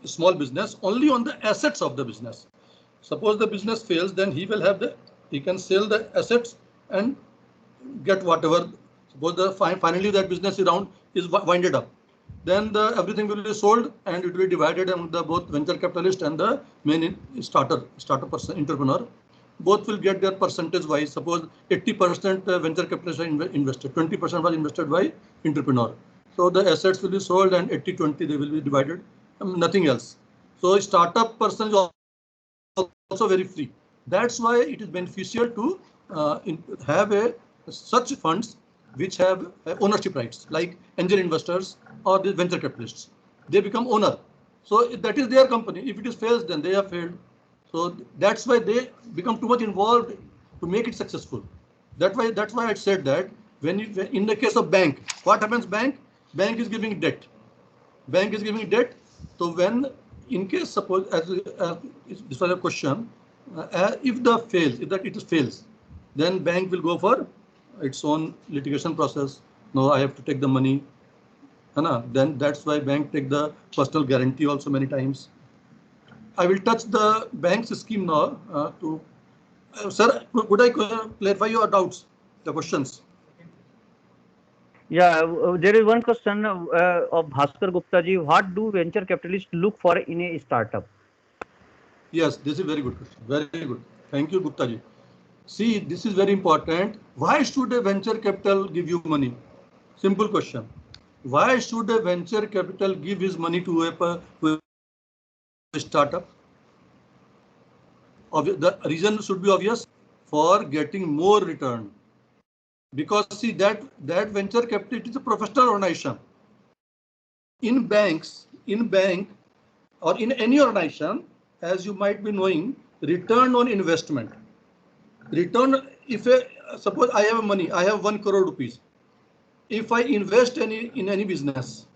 Speaker 4: small business, only on the assets of the business. Suppose the business fails, then he can sell the assets and get whatever. Suppose finally that business round is winded up, then everything will be sold and it will be divided among the both venture capitalist and the main starter person, entrepreneur. Both will get their percentage wise. Suppose 80% venture capitalist invested, 20% was invested by entrepreneur. So the assets will be sold and 80-20 they will be divided, nothing else. So startup person is also very free. That's why it is beneficial to have such funds which have ownership rights, like angel investors or the venture capitalists. They become owner. So that is their company. If it is fails, then they have failed. So that's why they become too much involved to make it successful. That's why I said that when in the case of bank, what happens? Bank is giving debt. Bank is giving debt. So when in case, suppose as this was a question, if it fails, then bank will go for its own litigation process. No, I have to take the money. Then that's why bank take the personal guarantee also many times. I will touch the bank's scheme now. Sir, could I clarify your doubts, the questions?
Speaker 1: Yeah, there is one question of Bhaskar Gupta ji. What do venture capitalists look for in a startup?
Speaker 4: Yes, this is a very good question. Very good. Thank you, Gupta ji. See, this is very important. Why should a venture capital give you money? Simple question. Why should a venture capital give his money to a startup? The reason should be obvious, for getting more return. Because see that venture capital, it is a professional organization. In bank or in any organization, as you might be knowing, return on investment. Return, suppose I have money, I have 1 crore rupees. If I invest in any business,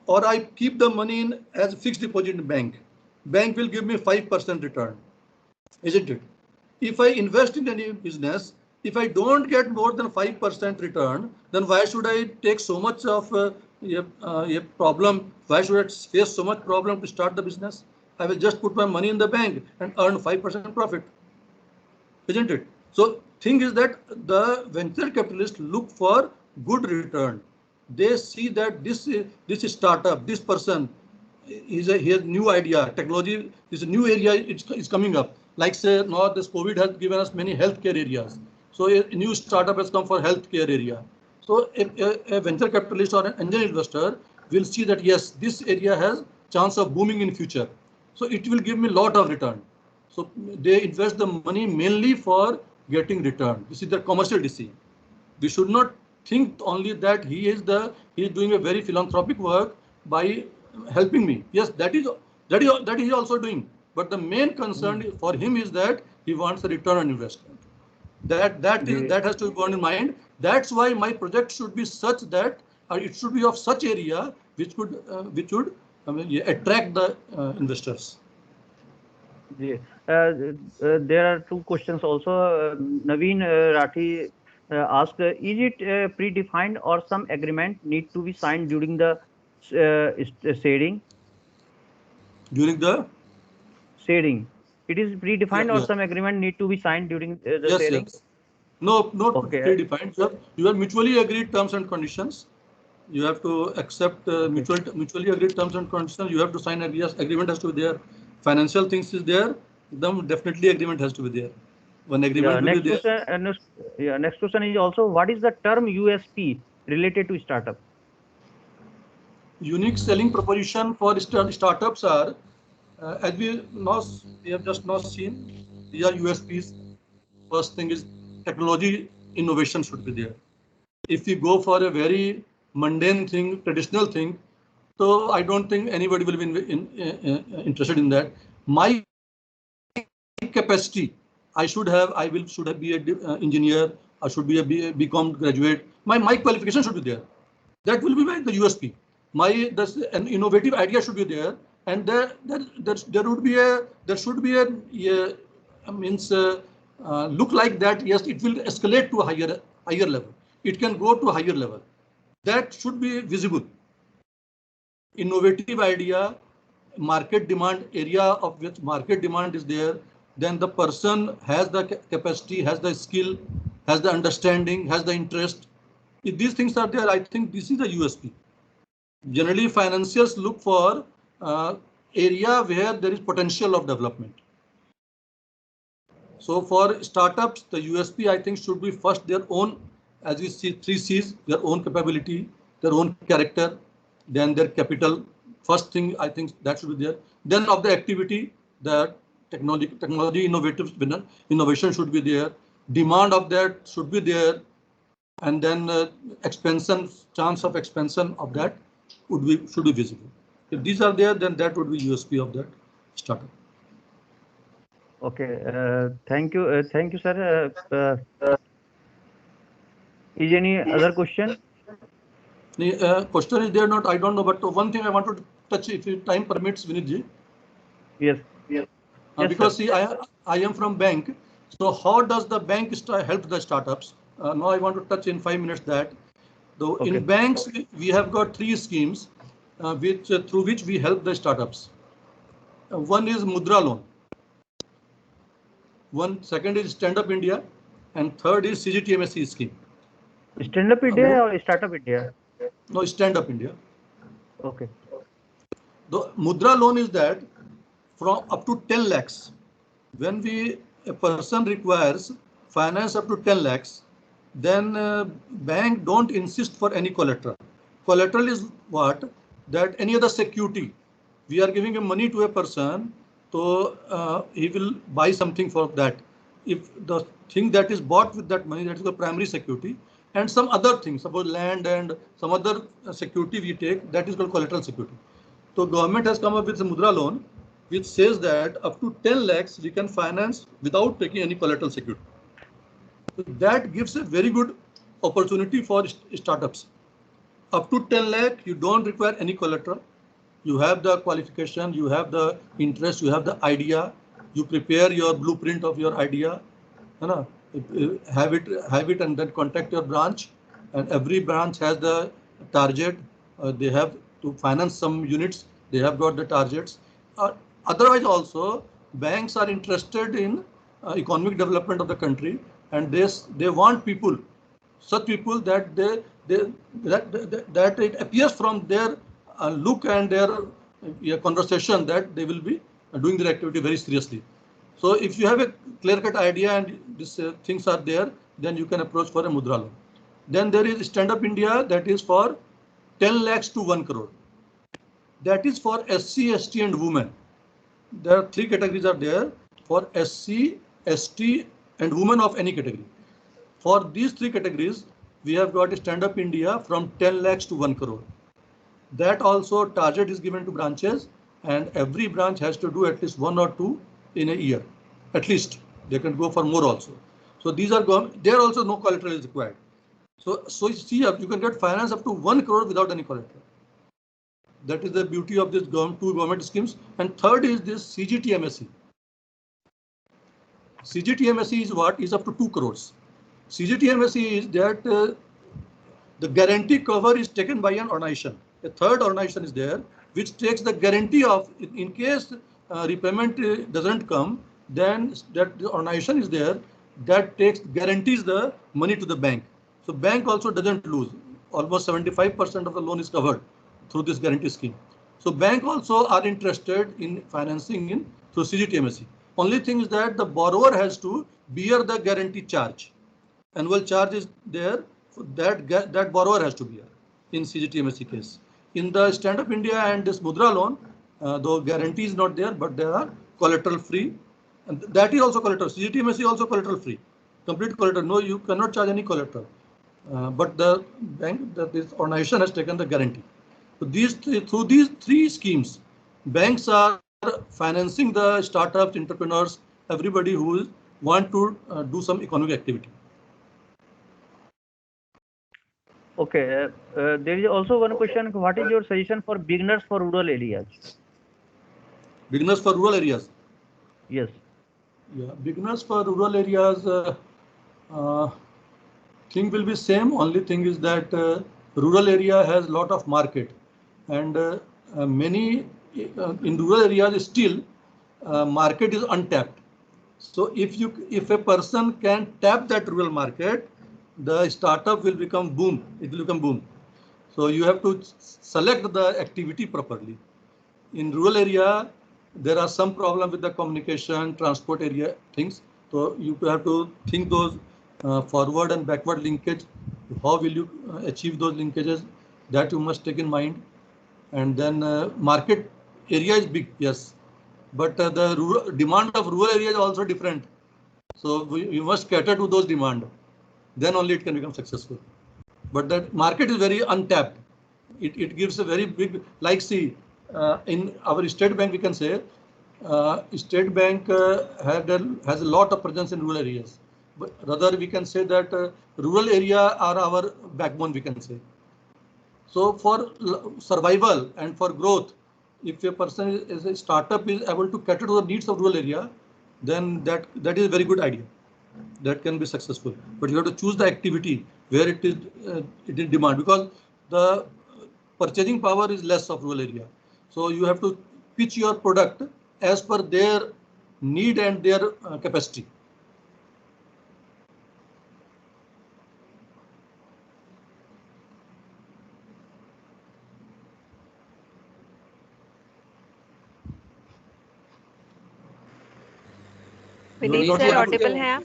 Speaker 4: or I keep the money in as fixed deposit in bank will give me 5% return, isn't it? If I invest in any business, if I don't get more than 5% return, then why should I take so much of a problem? Why should I face so much problem to start the business? I will just put my money in the bank and earn 5% profit, isn't it? So thing is that the venture capitalists look for good return. They see that this startup, this person, he has new idea, technology is a new area, it's coming up. Like say now this COVID has given us many healthcare areas. So a new startup has come for healthcare area. So a venture capitalist or an angel investor will see that yes, this area has chance of booming in future. So it will give me a lot of return. So they invest the money mainly for getting return. This is the commercial decision. We should not think only that he is doing a very philanthropic work by helping me. Yes, that is he also doing. But the main concern for him is that he wants a return on investment. That has to be borne in mind. That's why my project should be such that it should be of such area which would attract the investors.
Speaker 1: Yeah. There are two questions also. Naveen Rathi asked, is it predefined or some agreement need to be signed during the shading?
Speaker 4: During the
Speaker 1: shading, it is predefined or some agreement need to be signed during the shading?
Speaker 4: Yes. No, not predefined. You have mutually agreed terms and conditions. You have to accept mutually agreed terms and conditions. You have to sign agreement has to be there. Financial things is there. Then definitely agreement has to be there. One agreement will be there.
Speaker 1: Next question is also, what is the term USP related to startup?
Speaker 4: Unique selling proposition for startups are, as we have just now seen, these are USPs. First thing is technology innovation should be there. If we go for a very mundane thing, traditional thing, so I don't think anybody will be interested in that. My capacity, I should be an engineer, I should be a BCom graduate. My qualification should be there. That will be the USP. An innovative idea should be there, and there should be a look like that. Yes, it will escalate to a higher level. It can go to a higher level. That should be visible. Innovative idea, market demand, area of which market demand is there, then the person has the capacity, has the skill, has the understanding, has the interest. If these things are there, I think this is the USP. Generally, financiers look for area where there is potential of development. So for startups, the USP I think should be first their own, as we see, 3 C's, their own capability, their own character, then their capital. First thing I think that should be there. Then of the activity, the technology innovation should be there. Demand of that should be there, and then expansion, chance of expansion of that should be visible. If these are there, then that would be USP of that startup.
Speaker 1: Okay, thank you, sir. Is any other question?
Speaker 4: Question is there not? I don't know, but one thing I want to touch, if time permits, Vinitji.
Speaker 1: Yes.
Speaker 4: Because see, I am from bank. So how does the bank help the startups? Now I want to touch in 5 minutes that. Though okay. In banks, we have got 3 schemes through which we help the startups. One is Mudra loan. Second is Stand Up India, and third is CGTMSE scheme.
Speaker 1: Stand Up India or Startup India?
Speaker 4: No, Stand Up India.
Speaker 1: Okay.
Speaker 4: The Mudra loan is that from up to 10 lakhs. When a person requires finance up to 10 lakhs, then bank don't insist for any collateral. Collateral is what? That any other security. We are giving money to a person, so he will buy something for that. If the thing that is bought with that money, that is the primary security, and some other things, suppose land and some other security we take, that is called collateral security. So government has come up with a Mudra loan, which says that up to 10 lakhs we can finance without taking any collateral security. So that gives a very good opportunity for startups. Up to 10 lakh, you don't require any collateral. You have the qualification, you have the interest, you have the idea, you prepare your blueprint of your idea, have it and then contact your branch, and every branch has the target. They have to finance some units, they have got the targets. Otherwise also, banks are interested in economic development of the country, and they want people, such people that that it appears from their look and their conversation that they will be doing their activity very seriously. So if you have a clear-cut idea and these things are there, then you can approach for a Mudra loan. Then there is Stand Up India, that is for 10 lakhs to 1 crore. That is for SC, ST and women. There are 3 categories are there for SC, ST and women of any category. For these 3 categories, we have got a Stand Up India from 10 lakhs to 1 crore. That also target is given to branches, and every branch has to do at least 1 or 2 in a year. At least they can go for more also. So these are there also no collateral is required. So see, you can get finance up to 1 crore without any collateral. That is the beauty of this 2 government schemes. And third is this CGTMSE. CGTMSE is what? Is up to 2 crores. CGTMSE is that the guarantee cover is taken by an organization. A third organization is there which takes the guarantee of, in case repayment doesn't come, then that the organization is there that guarantees the money to the bank. So bank also doesn't lose. Almost 75% of the loan is covered through this guarantee scheme. So bank also are interested in financing through CGTMSE. Only thing is that the borrower has to bear the guarantee charge. Annual charge is there, that borrower has to bear in CGTMSE case. In the Stand Up India and this Mudra loan, though guarantee is not there, but they are collateral free. And that is also collateral. CGTMSE also collateral free. Complete collateral. No, you cannot charge any collateral. But the bank, this organization has taken the guarantee. So through these 3 schemes, banks are financing the startups, entrepreneurs, everybody who want to do some economic activity.
Speaker 1: Okay, there is also one question. What is your suggestion for beginners for rural areas?
Speaker 4: Beginners for rural areas?
Speaker 1: Yes.
Speaker 4: Yeah, beginners for rural areas, thing will be same. Only thing is that rural area has lot of market, and many in rural areas still market is untapped. So if a person can tap that rural market, the startup will become boom. It will become boom. So you have to select the activity properly. In rural area, there are some problem with the communication, transport area things. So you have to think those forward and backward linkage. How will you achieve those linkages? That you must take in mind. And then market area is big, yes, but the demand of rural area is also different. So we must cater to those demand. Then only it can become successful. But that market is very untapped. It gives a very big, like see, in our State Bank, we can say, State Bank has a lot of presence in rural areas. But rather, we can say that rural area are our backbone, we can say. So for survival and for growth, if a person is a startup is able to cater to the needs of rural area, then that is a very good idea. That can be successful. But you have to choose the activity where it is demand, because the purchasing power is less of rural area. So you have to pitch your product as per their need and their capacity.
Speaker 2: Vineet sir Audible हैं आप?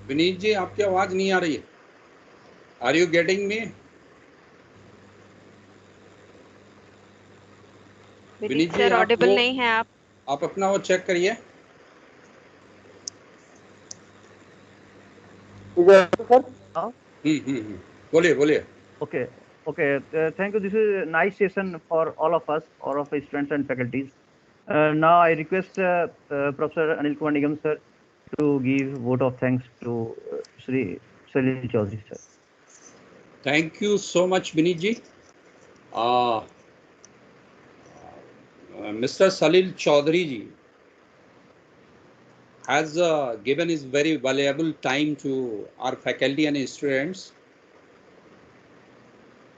Speaker 3: विनीत जी आपकी आवाज नहीं आ रही है. Are you getting me?
Speaker 2: Vineet sir audible नहीं है आप
Speaker 3: अपना वो चेक करिए. बोलिए बोलिए.
Speaker 1: Okay. Thank you. This is a nice session for all of us, all of our students and faculties. Now I request Professor Anil Kumar Nigam sir to give vote of thanks to Shri Salil Chaudhary sir.
Speaker 3: Thank you so much, Vinit ji. Mr. Salil Chaudhary ji has given his very valuable time to our faculty and students.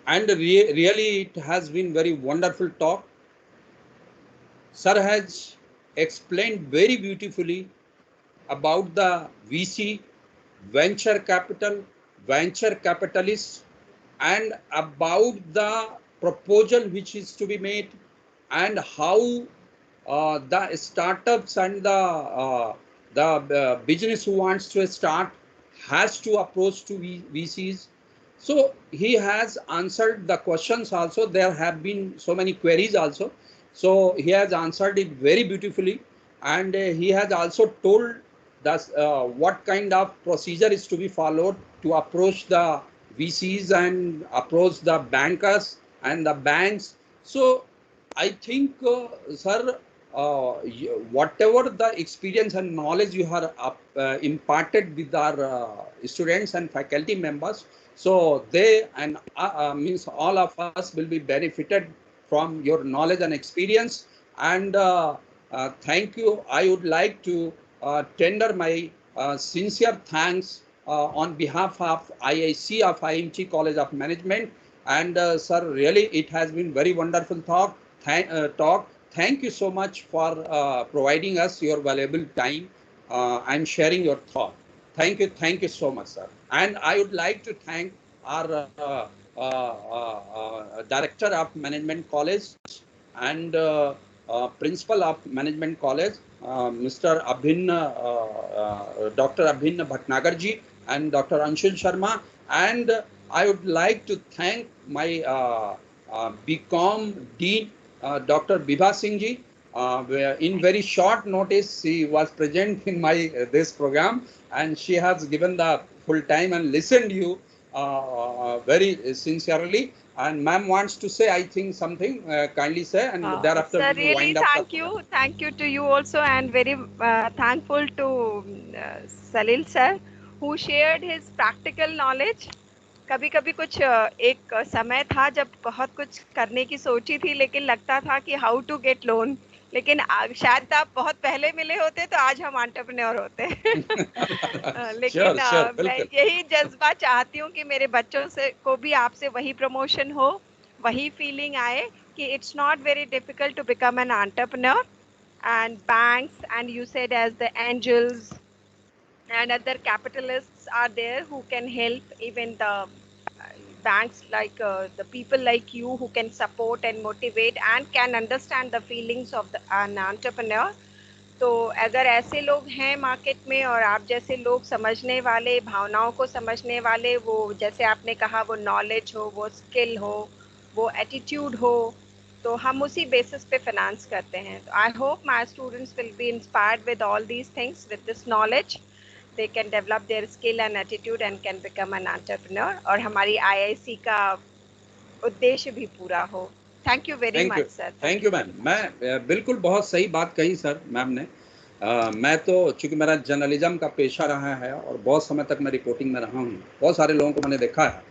Speaker 3: And really it has been very wonderful talk. Sir has explained very beautifully about the VC, venture capital, venture capitalists, and about the proposal which is to be made, and how the startups and the business who wants to start has to approach to VCs. So he has answered the questions also. There have been so many queries also. So he has answered it very beautifully, and he has also told us what kind of procedure is to be followed to approach the VCs and approach the bankers and the banks. So I think, sir, whatever the experience and knowledge you have imparted with our students and faculty members, so they and means all of us will be benefited from your knowledge and experience. And thank you. I would like to tender my sincere thanks on behalf of IIC of IMT College of Management. And sir, really it has been very wonderful talk. Thank you so much for providing us your valuable time and sharing your thought. Thank you so much, sir. And I would like to thank our Director of Management College and Principal of Management College, Mr. Dr. Abhin Bhatnagar ji and Dr. Anshul Sharma. And I would like to thank my BCom Dean, Dr. Bibha Singh ji. In very short notice, she was present in my this program, and she has given the full time and listened you very sincerely. And ma'am wants to say, I think, something. Kindly say, and thereafter
Speaker 2: sir,
Speaker 3: we will
Speaker 2: really
Speaker 3: wind up.
Speaker 2: thank you to you also, and very thankful to Salil sir, who shared his practical knowledge. कभी कभी कुछ एक समय था जब बहुत कुछ करने की सोची थी, लेकिन लगता था कि हाउ टू गेट लोन, लेकिन शायद आप बहुत पहले मिले होते तो आज हम एंटरप्रेन्योर होते। लेकिन मैं यही जज्बा चाहती हूँ कि मेरे बच्चों से को भी आपसे वही प्रमोशन हो, वही फीलिंग आए कि it's not very difficult to become an entrepreneur, and banks and you said as the angels and other capitalists are there who can help, even the banks, like the people like you who can support and motivate and can understand the feelings of an entrepreneur. तो अगर ऐसे लोग हैं market में और आप जैसे लोग समझने वाले, भावनाओं को समझने वाले, वो जैसे आपने कहा वो नॉलेज हो, वो स्किल हो, वो एटीट्यूड हो, तो हम उसी बेसिस पे फाइनेंस करते हैं। तो I hope my students will be inspired with all these things, with this knowledge they can develop their skill and attitude and can become an entrepreneur, और हमारी IIC का उद्देश्य भी पूरा हो। Thank you very much sir.
Speaker 3: Thank you ma'am. मैं बिल्कुल बहुत सही बात कही सर मैम ने। मैं तो चूंकि मेरा जर्नलिज्म का पेशा रहा है और बहुत समय तक मैं रिपोर्टिंग में रहा हूँ, बहुत सारे लोगों को मैंने देखा है,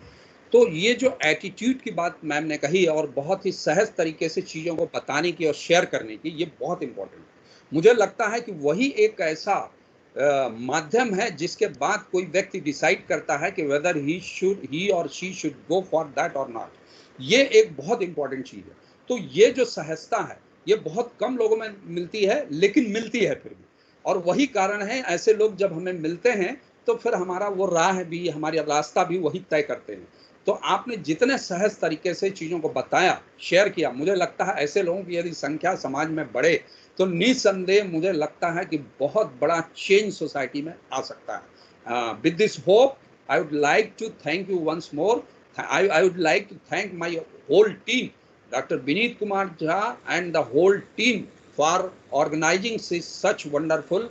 Speaker 3: तो ये जो एटीट्यूड की बात मैम ने कही और बहुत ही सहज तरीके से चीज़ों को बताने की और शेयर करने की, ये बहुत इंपॉर्टेंट है। मुझे लगता है कि वही एक ऐसा माध्यम है जिसके बाद कोई व्यक्ति डिसाइड करता है कि वेदर ही और she should go for that और नॉट। ये एक बहुत इंपॉर्टेंट चीज़ है। तो ये जो सहजता है ये बहुत कम लोगों में मिलती है, लेकिन मिलती है फिर भी, और वही कारण है ऐसे लोग जब हमें मिलते हैं तो फिर हमारा वो राह भी, हमारी रास्ता भी वही तय करते हैं। तो आपने जितने सहज तरीके से चीज़ों को बताया, शेयर किया, मुझे लगता है ऐसे लोगों की यदि संख्या समाज में बढ़े तो निसंदेह मुझे लगता है कि बहुत बड़ा चेंज सोसाइटी में आ सकता है। With this hope I would like to thank you once more. I would like to thank my whole team, Dr. Vineet Kumar Jha and the whole team for organizing such wonderful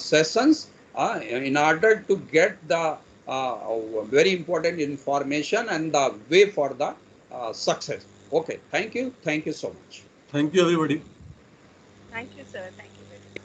Speaker 3: sessions in order to get the very important information and the way for the success. Okay, thank you so much.
Speaker 4: Thank you everybody.
Speaker 2: Thank you sir, thank you very much.